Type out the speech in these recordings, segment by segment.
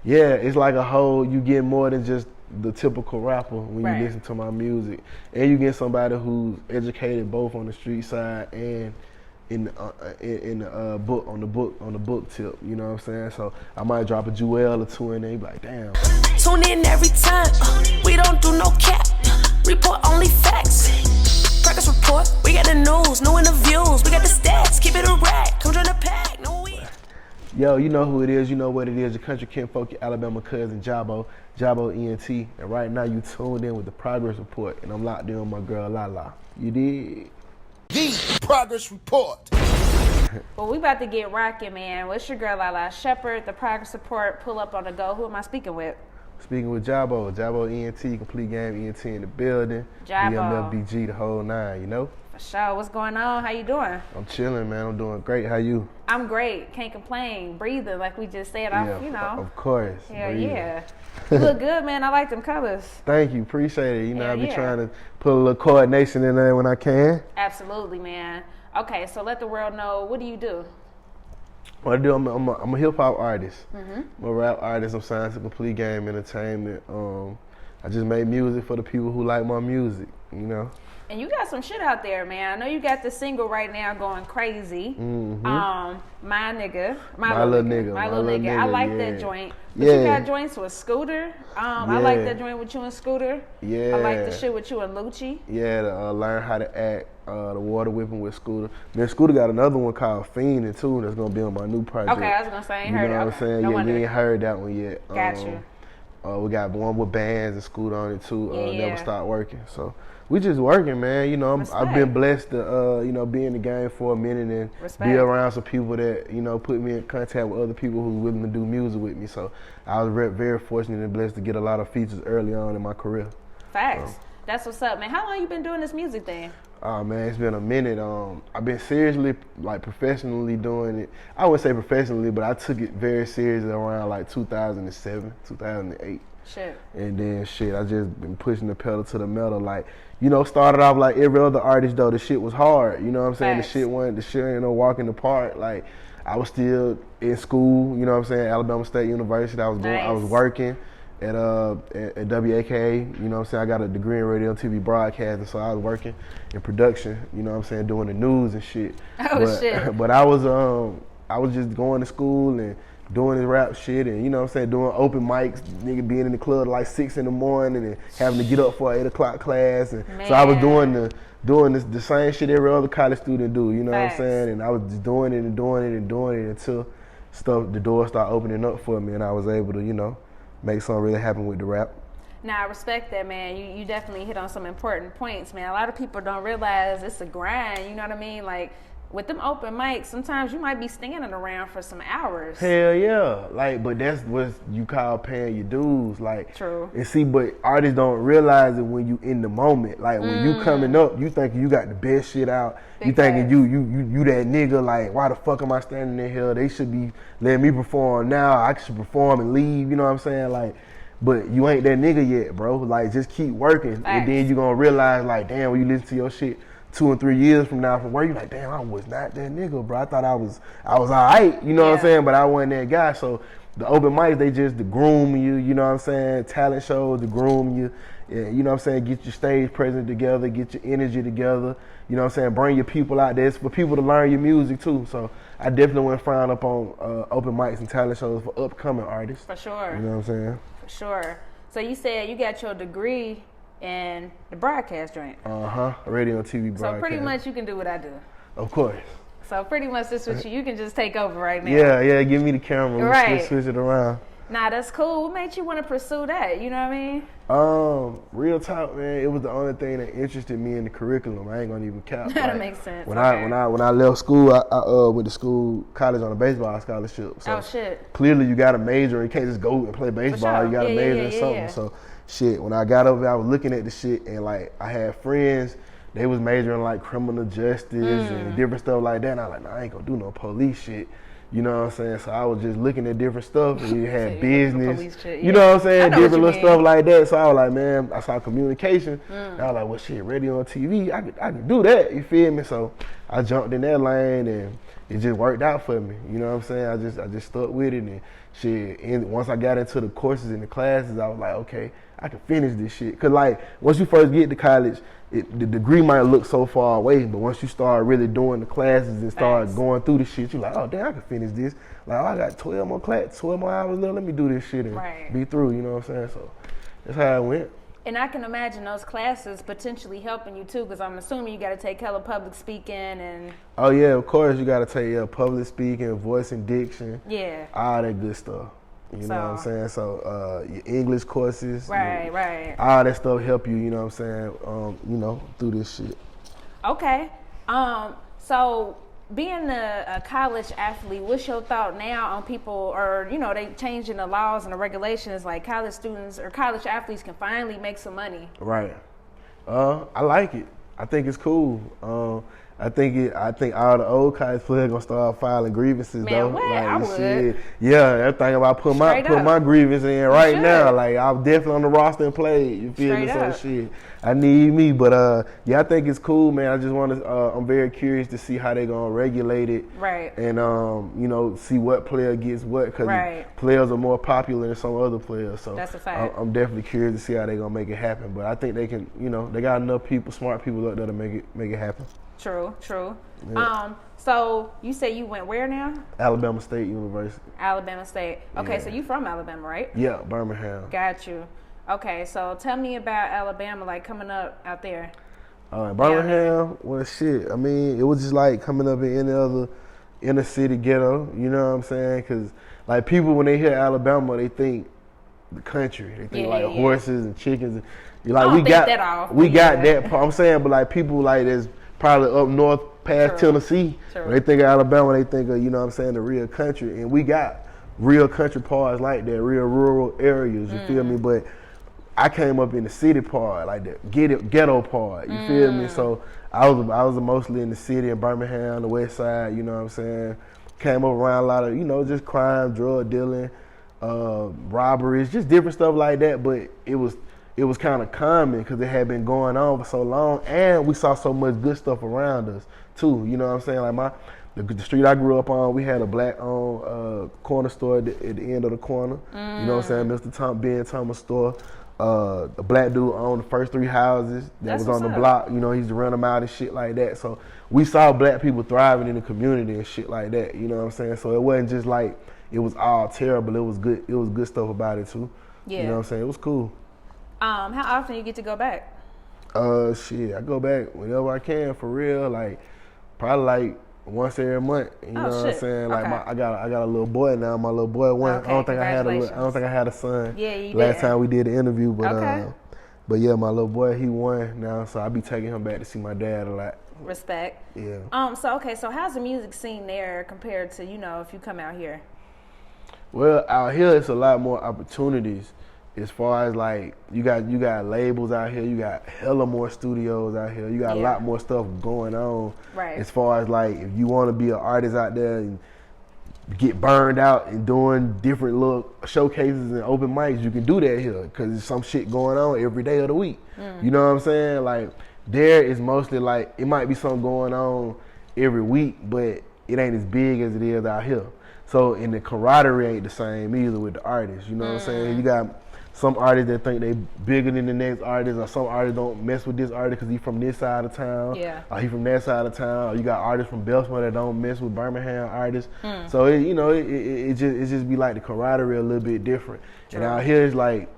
Yeah, it's like a whole, you get more than just the typical rapper when Right. you listen to my music. And you get somebody who's educated both on the street side and in the book, on the book tip, you know what I'm saying? So I might drop a Jewel or two in there, be like, damn. Tune in every time, we don't do no cap, report only facts. Progress report, we got the news, new interviews, we got the stats, keep it a rack, come join the pack, no we. Yo, you know who it is, you know what it is, your country kinfolk, your Alabama cousin, Jabo ENT, and right now you tuned in with the Progress Report, and I'm locked in with my girl Lalaa. You dig? The Progress Report. Well, we about to get rocking, man. What's your girl, Lalaa? Shepard, the Progress Report, pull up on the go. Who am I speaking with? Speaking with Jabo ENT, complete game ENT in the building. Jabo. BMFBG, the whole nine, you know? For sure. What's going on? How you doing? I'm chilling, man. I'm doing great. How you? I'm great. Can't complain. Breathing, like we just said. Yeah, You know. Of course. Hell breathing. yeah. You look good, man. I like them colors. Thank you. Appreciate it. You know, Hell I be yeah. trying to put a little coordination in there when I can. Absolutely, man. Okay, so let the world know, what do you do? What I do, I'm a hip hop artist. I'm a rap artist. I'm signed to Complete Game Entertainment. I just make music for the people who like my music, you know. And you got some shit out there, man. I know you got the single right now going crazy. My little nigga. My little nigga, I like yeah. that joint. But you got joints with Scooter. I like Yeah. that joint with you and Scooter. Yeah. I like the shit with you and Lucci. Yeah, to learn how to act, the water whipping with Scooter. Then Scooter got another one called Fiendin' too that's gonna be on my new project. Okay, I was gonna say, I ain't you heard know it. what I'm Okay, saying? no Yeah, wonder. you ain't heard that one yet. Got you. We got one with bands and Scooter on it too. Yeah. Never stop working. So we just working, man. You know, I've been blessed to, you know, be in the game for a minute and Respect. be around some people that, you know, put me in contact with other people who's willing to do music with me. So I was very fortunate and blessed to get a lot of features early on in my career. Facts. That's what's up, man. How long you been doing this music thing? Oh man, it's been a minute. I've been seriously, like professionally doing it. I wouldn't say professionally, but I took it very seriously around like 2007, 2008. Shit. And then shit, I just been pushing the pedal to the metal. Like, you know, started off like every other artist though. The shit was hard. You know what I'm saying? Facts. The shit ain't no walk in the park. Like, I was still in school. You know what I'm saying? Alabama State University. I was working at WAKA. You know what I'm saying? I got a degree in radio and TV broadcasting, so I was working in production. You know what I'm saying? Doing the news and shit. Shit. But I was just going to school and doing this rap shit and, you know what I'm saying, doing open mics, nigga being in the club like 6 in the morning and having to get up for an 8 o'clock class. And so I was doing the same shit every other college student do, you know what I'm saying? And I was just doing it until the doors started opening up for me and I was able to, you know, make something really happen with the rap. Now, I respect that, man. You definitely hit on some important points, man. A lot of people don't realize it's a grind, you know what I mean? Like, with them open mics, sometimes you might be standing around for some hours. Hell yeah. Like, but that's what you call paying your dues. Like, True. And see, but artists don't realize it when you in the moment. Like, when you coming up, you thinking you got the best shit out. Big you thinking facts. you that nigga, like, why the fuck am I standing in here? They should be letting me perform now. I should perform and leave, you know what I'm saying? Like, but you ain't that nigga yet, bro. Like, just keep working. Facts. And then you gonna realize, like, damn, when you listen to your shit 2 and 3 years from now from where you like, damn, I was not that nigga, bro. I thought I was all right, you know what I'm saying? But I wasn't that guy. So the open mics, they just to groom you, you know what I'm saying? Talent shows to groom you. Yeah, you know what I'm saying? Get your stage presence together, get your energy together. You know what I'm saying? Bring your people out there. It's for people to learn your music too. So I definitely wouldn't frown up on open mics and talent shows for upcoming artists. For sure. You know what I'm saying? For sure. So you said you got your degree in the broadcast joint. Radio and TV broadcast. So pretty much you can do what I do. Of course. So pretty much this what you can just take over right now. Yeah, give me the camera. Right. We'll switch it around. Nah, that's cool. What made you want to pursue that? You know what I mean? Real talk, man. It was the only thing that interested me in the curriculum. I ain't gonna even cap. That makes sense. When Okay. I left school, I went to college on a baseball scholarship. So Oh shit. clearly, you got to major. You can't just go and play baseball. sure. You got to Yeah, major yeah, in yeah, something. yeah. So shit. When I got over there, I was looking at the shit and like I had friends. They was majoring like criminal justice and different stuff like that. And I was like, nah, I ain't gonna do no police shit. You know what I'm saying? So I was just looking at different stuff and you had business. Police shit, You know what I'm saying? I know what Different you little mean. stuff like that. So I was like, man, I saw communication. And I was like, well, shit, radio and TV, I could do that. You feel me? So I jumped in that lane and it just worked out for me. You know what I'm saying? I just stuck with it and shit. And once I got into the courses and the classes, I was like, okay, I can finish this shit. Cause like once you first get to college, the degree might look so far away, but once you start really doing the classes and start going through the shit, you're like, oh damn, I can finish this. Like, oh, I got 12 more hours left. Let me do this shit and be through. You know what I'm saying? So that's how it went. And I can imagine those classes potentially helping you too, because I'm assuming you got to take hella public speaking and. Oh yeah, of course you got to take public speaking, voice and diction. Yeah. All that good stuff. You know what I'm saying? So your English courses. Right. All that stuff help you. You know what I'm saying? Through this shit. Okay. So being a college athlete, what's your thought now on people, or they changing the laws and the regulations, like college students or college athletes can finally make some money? Right. I like it. I think it's cool. I think all the old college players gonna start filing grievances. Man, though. what? Like, I would. shit. Yeah, I'm thinking about put my grievance in right now. Like I'm definitely on the roster and play. You feel me? So shit, I need me. But yeah, I think it's cool, man. I just want to. I'm very curious to see how they gonna regulate it. Right. And see what player gets what, because players are more popular than some other players. So that's a fact. I'm definitely curious to see how they gonna make it happen. But I think they can. They got enough people, smart people up there to make it happen. True. Yeah. So you say you went where now? Alabama State University. Alabama State. Okay, Yeah. So you from Alabama, right? Yeah, Birmingham. Got you. Okay, so tell me about Alabama, like coming up out there. Birmingham, well, shit. I mean, it was just like coming up in any other inner city ghetto. You know what I'm saying? Because like people, when they hear Alabama, they think the country. They think horses and chickens. We got that part. I'm saying, but like people like there's probably up north past Tennessee. When they think of Alabama, they think of, the real country. And we got real country parts like that, real rural areas, you feel me? But I came up in the city part, like the ghetto part, you feel me? So I was mostly in the city in Birmingham, the west side, you know what I'm saying? Came up around a lot of, just crime, drug dealing, robberies, just different stuff like that. But it was kind of common because it had been going on for so long, and we saw so much good stuff around us too. You know what I'm saying? Like the street I grew up on, we had a black-owned corner store at the end of the corner. You know what I'm saying? Mr. Ben Thomas store. A black dude owned the first 3 houses that was on the block. He used to rent them out and shit like that. So we saw black people thriving in the community and shit like that. You know what I'm saying? So it wasn't just like it was all terrible. It was good. It was good stuff about it too. Yeah. You know what I'm saying? It was cool. How often you get to go back? Shit, I go back whenever I can, for real. Like probably like once every month. You know what I'm saying? Like I got a little boy now. My little boy won. Okay, I don't think I had a son. Yeah, you last did. time we did the interview, but yeah, my little boy, he won now, so I be taking him back to see my dad a lot. Respect. Yeah. So how's the music scene there compared to if you come out here? Well, out here it's a lot more opportunities. As far as like you got labels out here, you got hella more studios out here, you got a lot more stuff going on. Right. As far as like if you want to be an artist out there and get burned out and doing different little showcases and open mics, you can do that here because there's some shit going on every day of the week. You know what I'm saying? Like there is mostly like it might be something going on every week, but it ain't as big as it is out here. So and the camaraderie ain't the same either with the artists. You know what I'm saying? You got some artists that think they bigger than the next artist, or some artists don't mess with this artist because he from this side of town, or he from that side of town. Or you got artists from Belmont that don't mess with Birmingham artists. So it just be like the camaraderie a little bit different. And out here it's like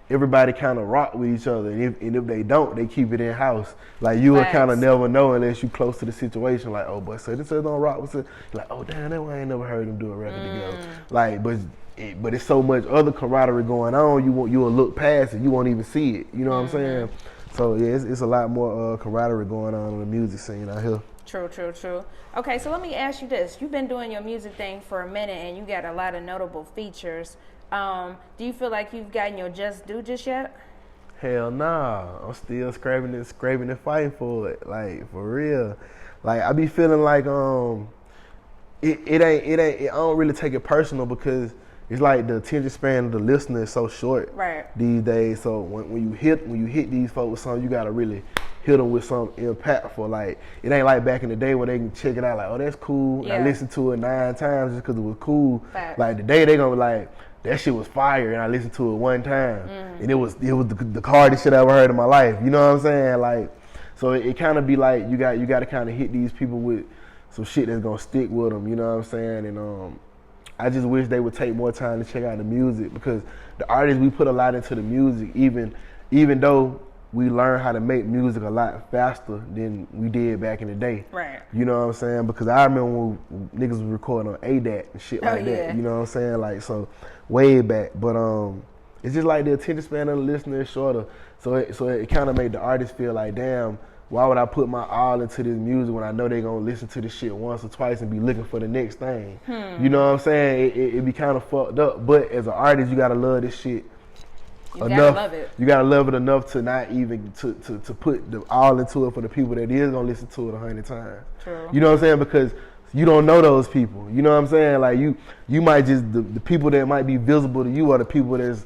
everybody kind of rock with each other, and if they don't, they keep it in house. Like you will kind of never know unless you close to the situation. Like, oh, but so this don't rock with it. Like, oh damn, that one I ain't never heard them do a record together. Like, but it's so much other camaraderie going on. You'll look past it. You won't even see it. You know what I'm saying? So yeah, it's a lot more camaraderie going on in the music scene out here. True. Okay, so let me ask you this: you've been doing your music thing for a minute, and you got a lot of notable features. Do you feel like you've gotten your just due just yet? Hell nah. I'm still scraping and fighting for it. Like for real. Like I be feeling like it ain't. I don't really take it personal because it's like the attention span of the listener is so short these days. So when you hit these folks with something, you gotta really hit them with something impactful. Like, it ain't like back in the day where they can check it out like, oh, that's cool. Yeah. And I listened to it 9 times just because it was cool. Facts. Like, today they gonna be like, that shit was fire, and I listened to it 1 time. And it was the hardest shit I ever heard in my life. You know what I'm saying? Like, so it kind of be like, you got to kind of hit these people with some shit that's gonna stick with them. You know what I'm saying? And I just wish they would take more time to check out the music, because the artists, we put a lot into the music, even though we learned how to make music a lot faster than we did back in the day. Right. You know what I'm saying? Because I remember when niggas was recording on ADAT and shit like that. You know what I'm saying? Like, so way back. But it's just like the attention span of the listener is shorter. So it kind of made the artist feel like, damn, why would I put my all into this music when I know they gonna listen to this shit once or twice and be looking for the next thing? You know what I'm saying? It be kind of fucked up. But as an artist, you gotta love this shit. You gotta love it. You gotta love it enough to not even to put the all into it for the people that is gonna listen to it 100 times. True. You know what I'm saying? Because you don't know those people. You know what I'm saying? Like, you might just the people that might be visible to you are the people that's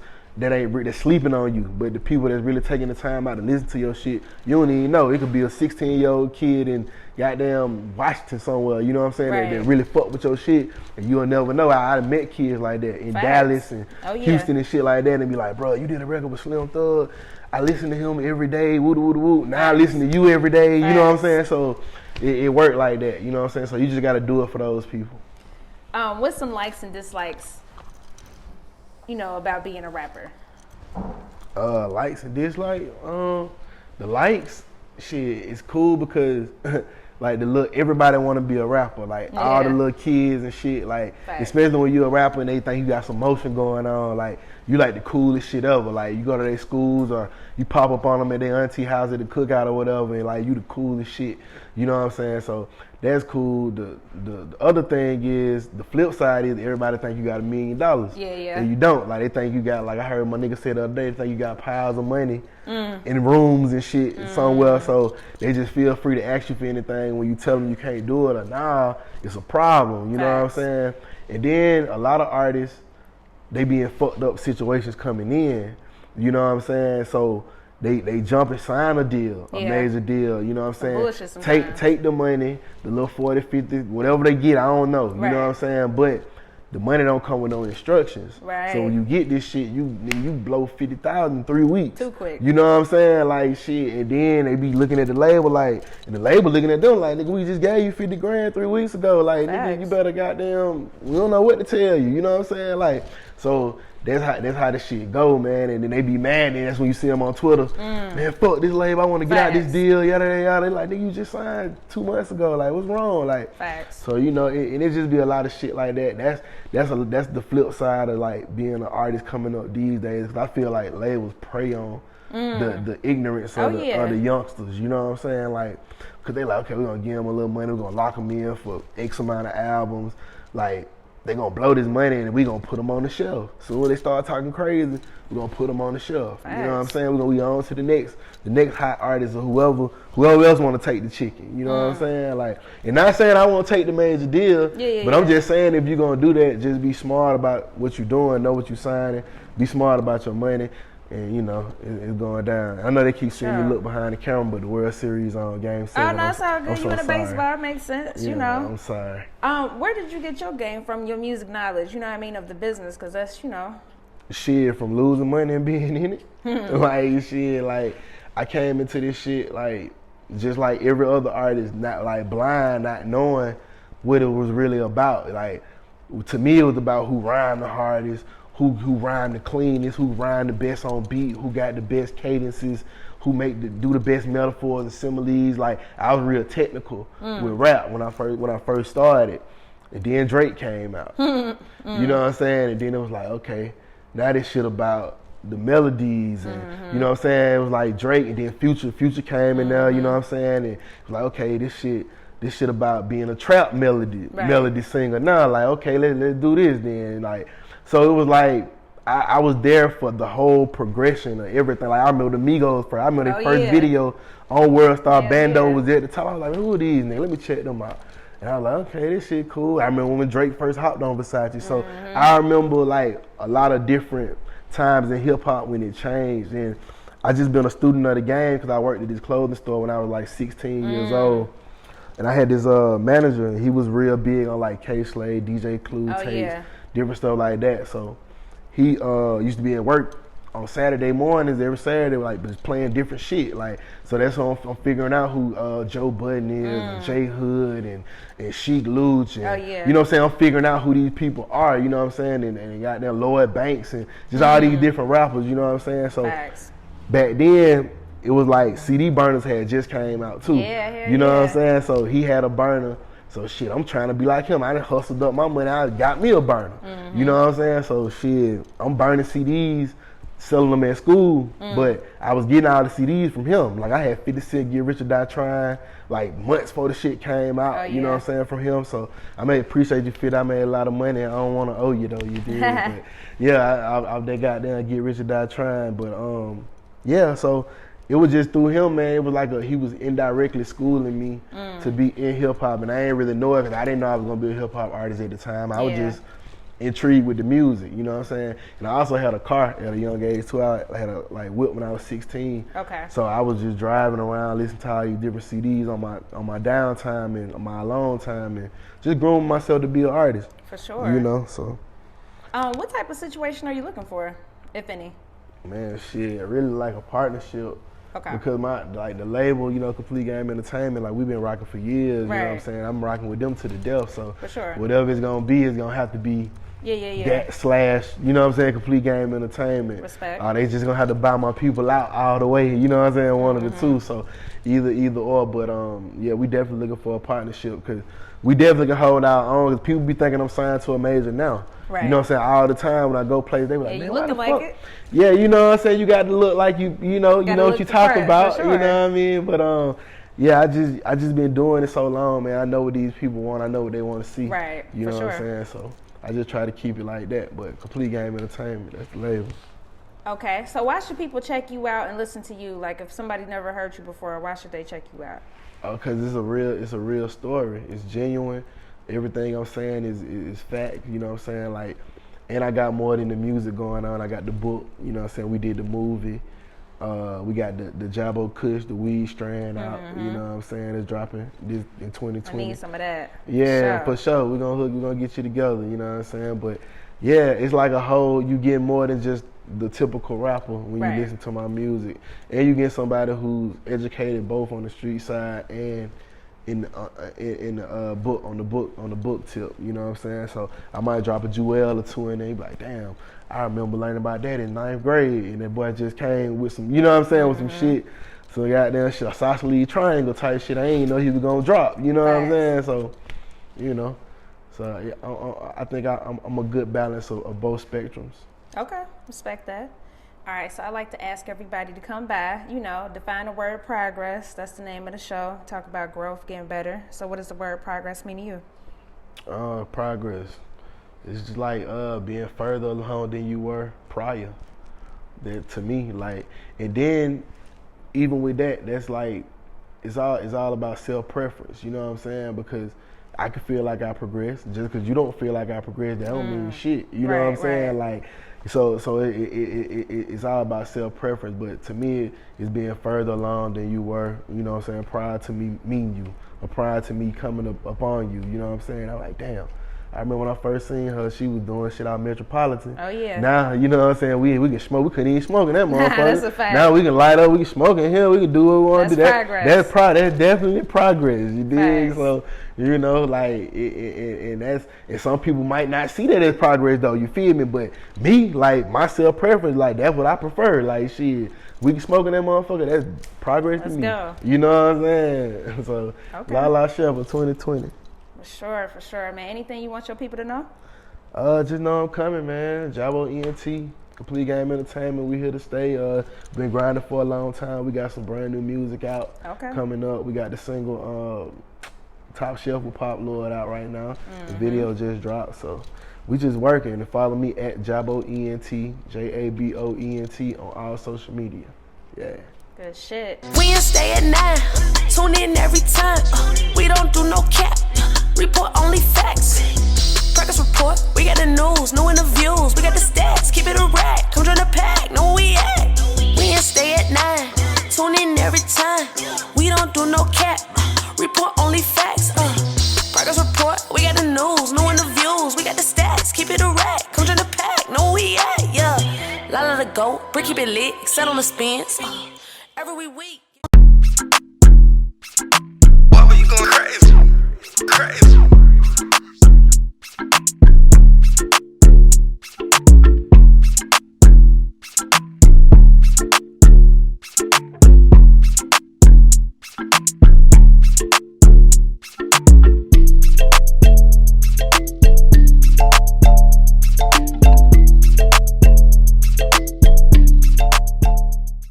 sleeping on you. But the people that's really taking the time out to listen to your shit, you don't even know. It could be a 16-year-old kid in goddamn Washington somewhere, you know what I'm saying, Right. that really fuck with your shit, and you'll never know. I met kids like that in Facts. Dallas and Houston Yeah. and shit like that, and be like, bro, you did a record with Slim Thug, I listen to him every day, woo woo woo. Now I listen to you every day, you know what I'm saying? So it worked like that, you know what I'm saying? So you just gotta do it for those people. What's some likes and dislikes, about being a rapper? Likes and dislikes, the likes, shit, it's cool because like everybody want to be a rapper, like all the little kids and shit, like especially when you're a rapper and they think you got some motion going on, like you like the coolest shit ever, like you go to their schools or you pop up on them at their auntie house at the cookout or whatever, and like you the coolest shit, you know what I'm saying? So that's cool. The other thing is, the flip side is everybody think you got $1 million. Yeah. And you don't. Like, they think you got, like I heard my nigga say the other day, they think you got piles of money in rooms and shit somewhere. So they just feel free to ask you for anything when you tell them you can't do it, or nah, it's a problem. You know what I'm saying? And then a lot of artists, they be in fucked up situations coming in. You know what I'm saying? So they jump and sign a deal, a major deal, you know what I'm saying? Take the money, the little 40, 50, whatever they get, I don't know, you know what I'm saying? But the money don't come with no instructions. Right. So when you get this shit, you blow 50,000 in 3 weeks. Too quick. You know what I'm saying? Like, shit, and then they be looking at the label like, and the label looking at them like, nigga, we just gave you 50 grand 3 weeks ago. Like, nigga, you better goddamn, we don't know what to tell you, you know what I'm saying? Like, so that's how this shit go, man. And then they be mad, and that's when you see them on Twitter. Man, fuck this label, I want to get out this deal, yada yada yada. They like, nigga, you just signed 2 months ago. Like, what's wrong? Like, so and it just be a lot of shit like that. That's the flip side of like being an artist coming up these days. Cause I feel like labels prey on the ignorance of the youngsters. You know what I'm saying? Like, cause they like, okay, we're gonna give them a little money, we're gonna lock them in for X amount of albums, like. They gonna blow this money and we gonna put them on the shelf. So when they start talking crazy, we gonna put them on the shelf. You know what I'm saying? We're gonna be on to the next hot artist or whoever else wanna take the chicken. You know what I'm saying? Like, and not saying I wanna take the major deal, but I'm just saying if you're gonna do that, just be smart about what you're doing, know what you're signing, be smart about your money. And it's going down. I know they keep seeing you look behind the camera, but the World Series on Game 7. Oh, no, it's all good. You in the baseball, makes sense, you know. I'm sorry. Where did you get your game from, your music knowledge, you know what I mean, of the business? Because that's, Shit, from losing money and being in it. Like, shit, like, I came into this shit, like, just like every other artist, not like blind, not knowing what it was really about. Like, to me, it was about who rhymed the hardest, who rhymed the cleanest, who rhymed the best on beat, who got the best cadences, who do the best metaphors and similes. Like, I was real technical with rap when I first started. And then Drake came out. You know what I'm saying? And then it was like, okay, now this shit about the melodies and you know what I'm saying? It was like Drake, and then Future came in there, you know what I'm saying? And it was like, okay, this shit about being a trap melody singer. Now, like, okay, let's do this then. Like, so it was like I was there for the whole progression of everything. Like, I remember the Migos I remember their first video on World Star. Bando was at the top. I was like, who are these niggas? Let me check them out. And I was like, okay, this shit cool. I remember when Drake first hopped on Versace. So I remember like a lot of different times in hip hop when it changed. And I just been a student of the game because I worked at this clothing store when I was like 16 years old. And I had this manager, and he was real big on like K-Slade, DJ Clue, tapes, different stuff like that. So he used to be at work on Saturday mornings, every Saturday, like just playing different shit. Like, so that's how I'm figuring out who Joe Budden is, and J Hood, and Sheik Lucci. And, you know what I'm saying? I'm figuring out who these people are, you know what I'm saying? And goddamn Lloyd Banks and just all these different rappers, you know what I'm saying? So back then, it was like CD burners had just came out too. You know what I'm saying? So he had a burner. So shit, I'm trying to be like him. I done hustled up my money. I got me a burner. You know what I'm saying? So shit, I'm burning CDs, selling them at school, but I was getting all the CDs from him. Like I had 50 Cent, Get Rich or Die Trying, like months before the shit came out, you know what I'm saying, from him. So I appreciate you, Fit. I made a lot of money. I don't want to owe you though, you did. But yeah, they got down Get Rich or Die Trying. But yeah, so it was just through him, man. It was like he was indirectly schooling me to be in hip hop, and I ain't really know it because I didn't know I was gonna be a hip hop artist at the time. I was just intrigued with the music, you know what I'm saying? And I also had a car at a young age too. I had a whip when I was 16. So I was just driving around, listening to all these different CDs on my downtime and on my alone time, and just grooming myself to be an artist. For sure. You know, so. What type of situation are you looking for, if any? Man, shit, I really like a partnership. Because the label, you know, Complete Game Entertainment, like we've been rocking for years, you know what I'm saying? I'm rocking with them to the death, so whatever it's gonna be, it's gonna have to be that slash, you know what I'm saying, Complete Game Entertainment. Respect. They just gonna have to buy my people out all the way, you know what I'm saying, one of the two. So either or, but yeah, we definitely looking for a partnership because we definitely can hold our own, because people be thinking I'm signed to a major now. You know what I'm saying? All the time when I go places, they be like, man, you why looking the like fuck? it. Yeah, you know what I'm saying? You got to look like you know what you talking about, you know what I mean? But yeah, I just been doing it so long, man. I know what these people want. I know what they want to see. You know what I'm saying? So I just try to keep it like that. But Complete Game Entertainment, that's the label. Okay, so why should people check you out and listen to you? Like if somebody never heard you before, why should they check you out? Because it's a real story. It's genuine. Everything I'm saying is fact, you know what I'm saying? Like, and I got more than the music going on. I got the book, you know what I'm saying? We did the movie. We got the Jabo Kush, the weed strand out, you know what I'm saying? It's dropping this in 2020. I need some of that. Yeah, for sure. We're gonna get you together, you know what I'm saying? But yeah, it's like a whole, you get more than just the typical rapper when you listen to my music. And you get somebody who's educated both on the street side and in the book on the book tip, you know what I'm saying? So I might drop a Jewel or two in there, be like, damn, I remember learning about that in 9th grade, and that boy just came with some, you know what I'm saying, with some shit. So goddamn shit, a isosceles triangle type shit. I ain't know he was gonna drop, you know what I'm saying? So, you know, so yeah, I think I'm a good balance of both spectrums. Okay, respect that. All right, so I like to ask everybody to come by, you know, define the word progress. That's the name of the show. Talk about growth, getting better. So what does the word progress mean to you? Progress. It's just like being further along than you were prior. That to me, like, and then even with that, that's like, it's all about self-preference, you know what I'm saying? Because I can feel like I progressed. Just because you don't feel like I progressed, that don't mean shit. You know what I'm saying? Like, so it's all about self-preference, but to me, it's being further along than you were, you know what I'm saying, prior to me meeting you, or prior to me coming upon you, you know what I'm saying? I'm like, damn. I remember when I first seen her, she was doing shit out Metropolitan. Oh, yeah. Now, you know what I'm saying, we can smoke. We couldn't even smoke in that motherfucker. That's a fact. Now we can light up, we can smoke in here, we can do what we want to do. Progress. That's definitely progress, you dig? Facts. So, you know, like, and some people might not see that as progress though, you feel me? But me, like, my self-preference, like, that's what I prefer. Like, shit, we can smoke in that motherfucker, that's progress to me. Let's go. You know what I'm saying? So, Lalaa Shepard 2020. For sure, man. Anything you want your people to know? Just know I'm coming, man. Jabo ENT, Complete Game Entertainment. We here to stay. Been grinding for a long time. We got some brand new music out coming up. We got the single Top Shelf with Pop Lord out right now. The video just dropped, so we just working. And follow me at Jabo ENT, JABOENT on all social media. Yeah. Good shit. We ain't stay at 9. Tune in every time. We don't do no cap. Report only facts. Progress report. We got the news, new interviews. We got the stats. Keep it a rack. Come join the pack. Know where we at. We ain't stay at 9. Lalaa the goat, brick keep it lit, set on the spins. Every week.